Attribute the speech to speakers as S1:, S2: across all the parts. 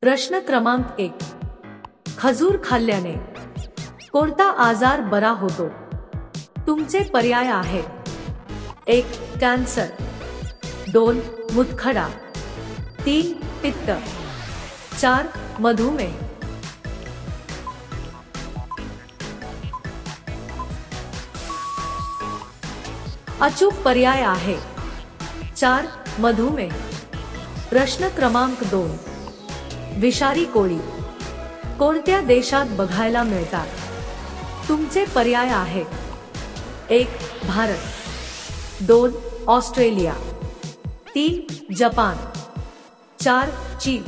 S1: प्रश्न क्रमांक 1. खजूर खाल्ल्याने कोणता आजार बरा होतो? तुमचे पर्याय आहेत: 1. कॅन्सर, 2. मूतखडा, 3. पित्त, 4. मधुमेह. अचूक पर्याय आहे 4. मधुमेह. प्रश्न क्रमांक 2. विषारी कोळी कोणत्या देशात बघायला मिळतात? तुमचे पर्याय आहेत: 1. भारत, 2. ऑस्ट्रेलिया, 3. जपान, 4. चीन.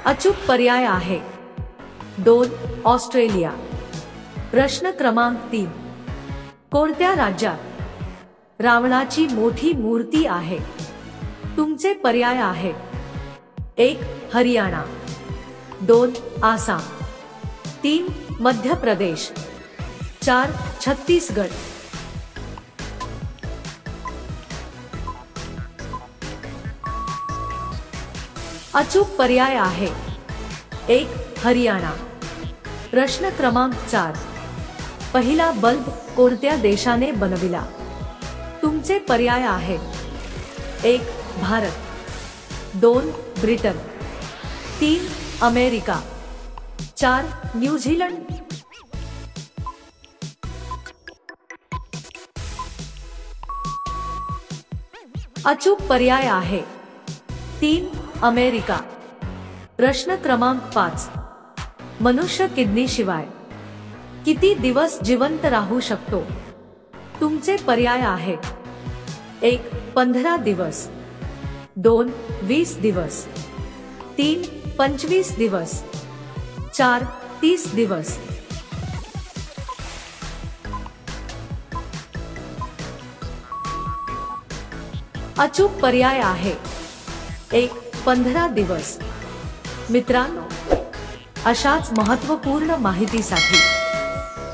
S1: अचूक पर्याय आहे 2. ऑस्ट्रेलिया. प्रश्न क्रमांक 3. कोणत्या राज्यात रावणाची मोठी मूर्ती आहे? तुमचे पर्याय आहेत: 1. हरियाणा, 2. आसाम, 3. मध्य प्रदेश, 4. छत्तीसगड. अचूक पर्याय आहे 1. हरियाणा. प्रश्न क्रमांक 4. पहिला बल्ब कोणत्या देशाने बनविला? तुमचे पर्याय आहेत: 1. भारत, 2. ब्रिटन, 3. अमेरिका, 4. न्यूझीलंड. अचूक पर्याय आहे 3. अमेरिका. प्रश्न क्रमांक 5. मनुष्य किडनीशिवाय किती दिवस जिवंत राहू शकतो? तुमचे पर्याय आहेत: 1. 15 दिवस, 2. 20 दिवस, 3. 25 दिवस, 4. 30 दिवस. अचूक पर्याय आहे 1. 15 दिवस. मित्रांनो, अशाच महत्त्वपूर्ण माहितीसाठी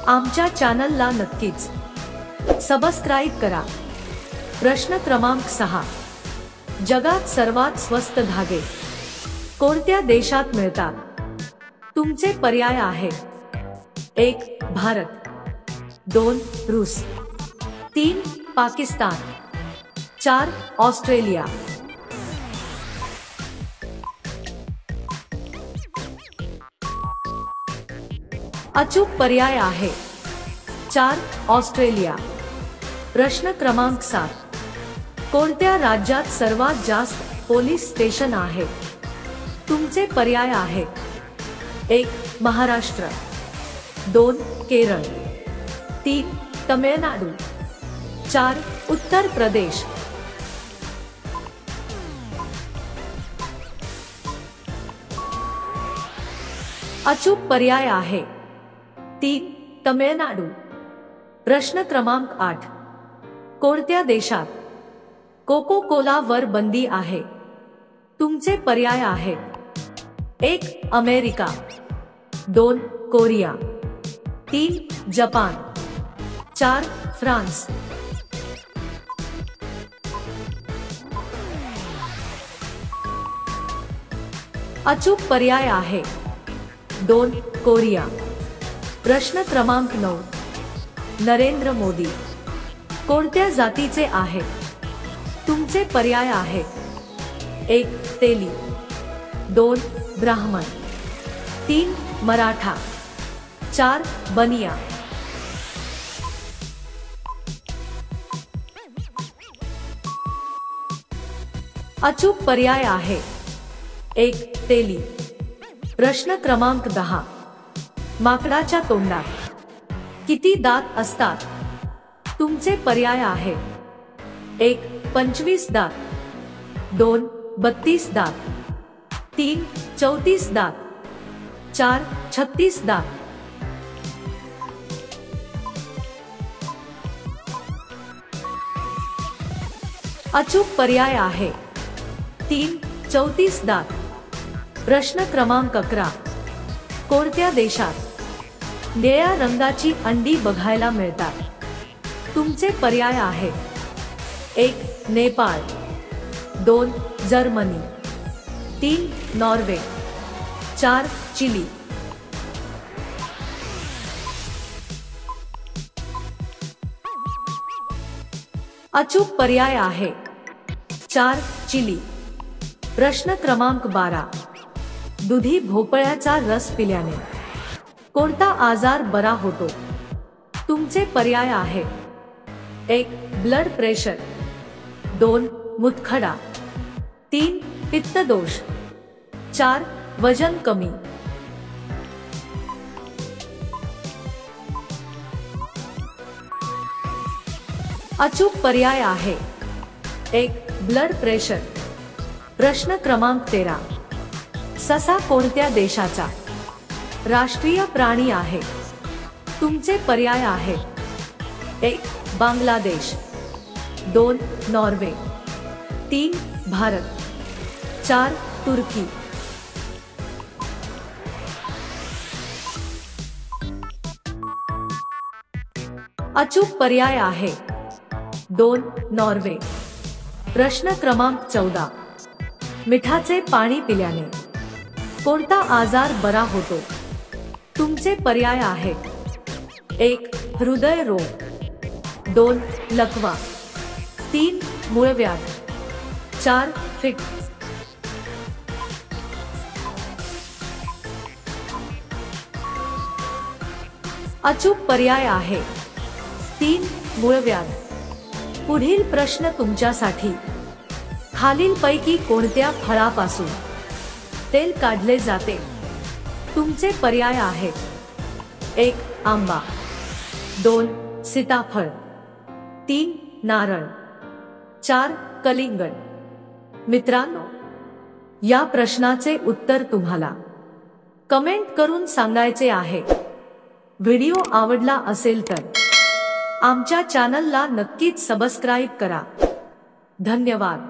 S1: आमच्या चॅनलला नक्कीच सबस्क्राईब करा. प्रश्न क्रमांक 6. जगात सर्वात स्वस्त धागे कोणत्या देशात मिळतात? तुमचे पर्याय आहेत: 1. भारत, 2. रूस, 3. पाकिस्तान, 4. ऑस्ट्रेलिया. अचूक पर्याय आहे 4. ऑस्ट्रेलिया. प्रश्न क्रमांक 7. कोणत्या राज्यात सर्वात जास्त पोलीस स्टेशन आहेत? तुमचे पर्याय आहेत: 1. महाराष्ट्र, 2. केरळ, 3. तमिळनाडू, 4. उत्तर प्रदेश. अचूक पर्याय आहे 3. तमिळनाडू. प्रश्न क्रमांक 8. कोणत्या देशात कोको कोला वर बंदी आहे? तुमचे पर्याय आहेत: 1. अमेरिका, 2. कोरिया, 3. जपान, 4. फ्रान्स. अचूक पर्याय आहे 2. कोरिया. प्रश्न क्रमांक 9. नरेंद्र मोदी कोणत्या जातीचे आहेत? तुमचे पर्याय आहेत: 1. तेली, 2. ब्राह्मण, 3. मराठा, 4. बनिया. अचूक पर्याय आहे 1. तेली. प्रश्न क्रमांक 10. माकडाच्या तोंडात किती दात असतात? तुमचे पर्याय आहेत: 1. 25 दात, 2. 32 दात, 3. 34 दात, 4. 36 दात. अचूक पर्याय आहे 3. 34 दात. प्रश्न क्रमांक 11. कोणत्या देशात निळ्या रंगाची अंडी बघायला मिळतात? तुमचे पर्याय आहेत: 1 नेपाळ, 2 जर्मनी, 3 नॉर्वे, 4 चिली। अचूक पर्याय आहे 4 चिली। प्रश्न क्रमांक 12, दुधी भोपळ्याचा रस पिल्याने कोणता आजार बरा होतो? तुमचे पर्याय आहे 1 ब्लड प्रेशर, 2 मूतखडा, 3 पित्तदोष, 4 वजन कमी। अचूक पर्याय आहे 1 ब्लड प्रेशर। प्रश्न क्रमांक 13, ससा कोणत्या देशाचा राष्ट्रीय प्राणी आहे? तुमचे पर्याय आहे 1 बांगलादेश, 2 नॉर्वे, 3 भारत, 4 तुर्की। अचूक पर्याय आहे 2 नॉर्वे। प्रश्न क्रमांक 14, मिठाचे पाणी पिल्याने कोणता आजार बरा होतो? तुमचे पर्याय आहेत 1 हृदय रोग, 2 लकवा, 3 मूळव्याध, 4 फिट। अचूक पर्याय आहे 3 मूळव्याध। पुढील प्रश्न तुमच्यासाठी, खालीलपैकी कोणत्या फळापासून तेल काढले जाते? तुमचे पर्याय आहेत 1 आंबा, 2 सीताफळ, 3 नारळ, 4 कलिंगड। मित्रांनो, या प्रश्नाचे उत्तर तुम्हाला कमेंट करून सांगायचे आहे। व्हिडिओ आवडला असेल तर आमच्या चॅनलला नक्कीच सबस्क्राईब करा। धन्यवाद।